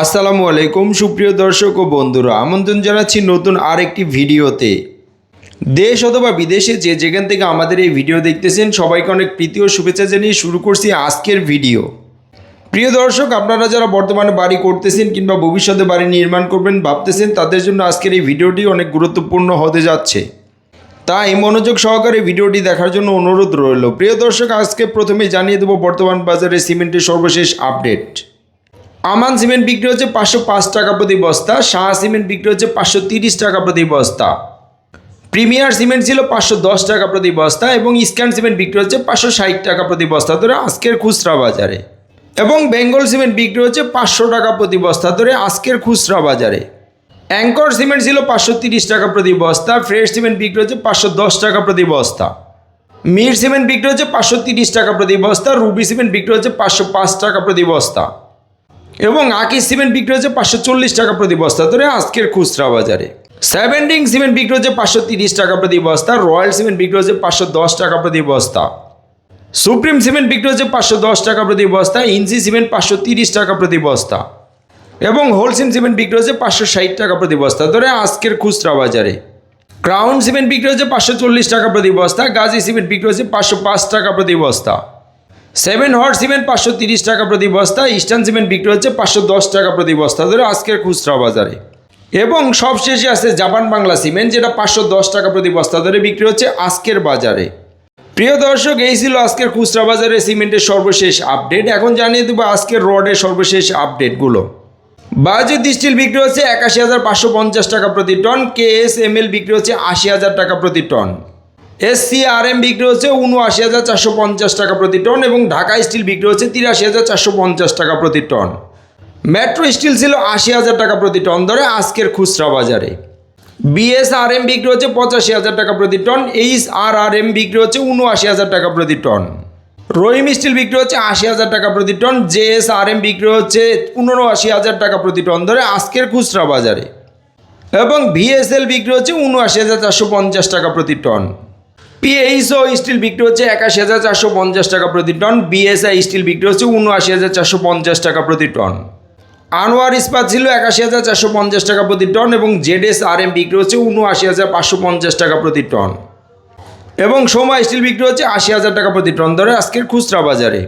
আসসালামু আলাইকুম সুপ্রিয় দর্শক ও বন্ধুরা, আমন্ত্রণ জানাচ্ছি নতুন আরেকটি ভিডিওতে। দেশ অথবা বিদেশে যেখান থেকে আমাদের এই ভিডিও দেখতেছেন সবাইকে অনেক প্রীতি ও শুভেচ্ছা জানিয়ে শুরু করছি আজকের ভিডিও। প্রিয় দর্শক, আপনারা যারা বর্তমানে বাড়ি করতেছেন কিংবা ভবিষ্যতে বাড়ি নির্মাণ করবেন ভাবতেছেন, তাদের জন্য আজকের এই ভিডিওটি অনেক গুরুত্বপূর্ণ হতে যাচ্ছে। তাই মনোযোগ সহকারে ভিডিওটি দেখার জন্য অনুরোধ রইল। প্রিয় দর্শক, আজকে প্রথমে জানিয়ে দেব বর্তমান বাজারে সিমেন্টের সর্বশেষ আপডেট। আমান সিমেন্ট বিক্রি হচ্ছে 505 টাকা প্রতি বস্তা, শাহ সিমেন্ট বিক্রি হচ্ছে 530 টাকা প্রতি বস্তা, প্রিমিয়ার সিমেন্ট ছিল 510 টাকা প্রতি বস্তা এবং স্ক্যান সিমেন্ট বিক্রি হচ্ছে 560 টাকা প্রতি বস্তা ধরে আজকের খুচরা বাজারে, এবং বেঙ্গল সিমেন্ট বিক্রি হচ্ছে 500 টাকা প্রতি বস্তা ধরে আজকের খুচরা বাজারে। অ্যাঙ্কর সিমেন্ট ছিল 530 টাকা প্রতি বস্তা, ফ্রেশ সিমেন্ট বিক্রি হচ্ছে 510 টাকা প্রতি বস্তা, মির সিমেন্ট বিক্রি হচ্ছে 530 টাকা প্রতি বস্তা, রুবি সিমেন্ট বিক্রি হচ্ছে 505 টাকা প্রতি বস্তা এবং আকিস সিমেন্ট বিক্রি হচ্ছে 540 টাকা প্রতি বস্তা ধরে আজকের খুচরা বাজারে। সেভেন্টিং সিমেন্ট বিক্রি হচ্ছে 530 টাকা প্রতি বস্তা, রয়্যাল সিমেন্ট বিক্রি হচ্ছে 510 টাকা প্রতি বস্তা, সুপ্রিম সিমেন্ট বিক্রি হচ্ছে 510 টাকা প্রতি বস্তা, ইনসি সিমেন্ট 530 টাকা প্রতি বস্তা এবং হোলসেম সিমেন্ট বিক্রি হচ্ছে 560 টাকা প্রতি বস্তা ধরে আজকের খুচরা বাজারে। ক্রাউন সিমেন্ট বিক্রি হচ্ছে 540 টাকা প্রতি বস্তা, গাজী সিমেন্ট বিক্রি হচ্ছে 505 টাকা প্রতি বস্তা, 7 হট সিমেন্ট 530 টাকা প্রতি বস্তা, ইস্টার্ন সিমেন্ট বিক্রি হচ্ছে 510 টাকা প্রতি বস্তা ধরে আজকের খুচরা বাজারে। এবং সবশেষে আছে জাপান বাংলা সিমেন্ট, যেটা 510 টাকা প্রতি বস্তা ধরে বিক্রি হচ্ছে আজকের বাজারে। প্রিয় দর্শক, এই ছিল আজকের খুচরা বাজারে সিমেন্টের সর্বশেষ আপডেট। এখন জানিয়ে দেবো আজকের রডের সর্বশেষ আপডেটগুলো। বায়ুজ্যোতি স্টিল বিক্রি হচ্ছে 81,550 টাকা প্রতি টন, KSML বিক্রি হচ্ছে 80,000 টাকা প্রতি টন, SCRM বিক্রি হচ্ছে 79,450 টাকা প্রতি টন এবং ঢাকা স্টিল বিক্রি হচ্ছে 83,450 টাকা প্রতি টন। মেট্রো স্টিল ছিল 80,000 টাকা প্রতি টন ধরে আজকের খুচরা বাজারে। BSRM বিক্রি হচ্ছে 85,000 টাকা প্রতি টন, HRRM বিক্রি হচ্ছে 79,000 টাকা প্রতি টন, রহিম স্টিল বিক্রি হচ্ছে 80,000 টাকা প্রতি টন, JSRM বিক্রি হচ্ছে 79,000 টাকা প্রতি টন ধরে আজকের খুচরা বাজারে এবং VSL বিক্রি হচ্ছে 79,450 টাকা প্রতি টন। PHO স্টিল বিক্রি হচ্ছে 81,450 টাকা প্রতি টন, BSI স্টিল বিক্রি হচ্ছে 79,450 টাকা প্রতি টন, আনোয়ার ইস্পাত ছিল 81,450 টাকা প্রতি টন এবং ZSRM বিক্রি হচ্ছে 79,550 টাকা প্রতি টন এবং সোমা স্টিল বিক্রি হচ্ছে 80,000 টাকা প্রতি টন ধরে আজকের খুচরা বাজারে।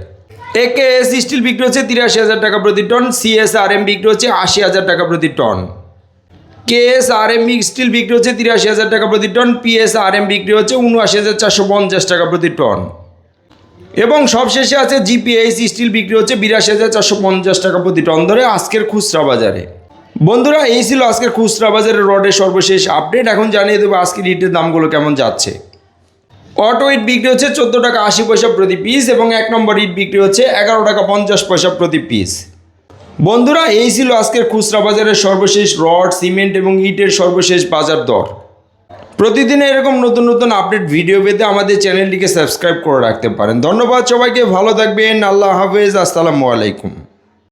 AKS স্টিল বিক্রি হচ্ছে 83,000 টাকা প্রতি টন, CSRM বিক্রি হচ্ছে 80,000 টাকা প্রতি টন, KSRM স্টিল বিক্রি হচ্ছে 83,000 টাকা প্রতি টন, PSRM বিক্রি হচ্ছে 79,450 টাকা প্রতি টন এবং সবশেষে আছে GPH স্টিল বিক্রি হচ্ছে 82,450 টাকা প্রতি টন ধরে আজকের খুচরা বাজারে। বন্ধুরা, এই ছিল আজকের খুচরা বাজারের রডের সর্বশেষ আপডেট। এখন জানিয়ে দেবো আজকের ইটের দামগুলো কেমন যাচ্ছে। অটো ইট বিক্রি হচ্ছে 14 টাকা 80 পয়সা প্রতি পিস এবং 1 নম্বর ইট বিক্রি হচ্ছে 11 টাকা 50 পয়সা প্রতি পিস। বন্ধুরা, এই ছিল আজকের খুচরা বাজারের সর্বশেষ রড, সিমেন্ট এবং ইটের সর্বশেষ বাজার দর। প্রতিদিন এরকম নতুন নতুন আপডেট ভিডিও পেতে আমাদের চ্যানেলটিকে সাবস্ক্রাইব করে রাখতে পারেন। ধন্যবাদ সবাইকে, ভালো থাকবেন, আল্লাহ হাফেজ, আসসালামু আলাইকুম।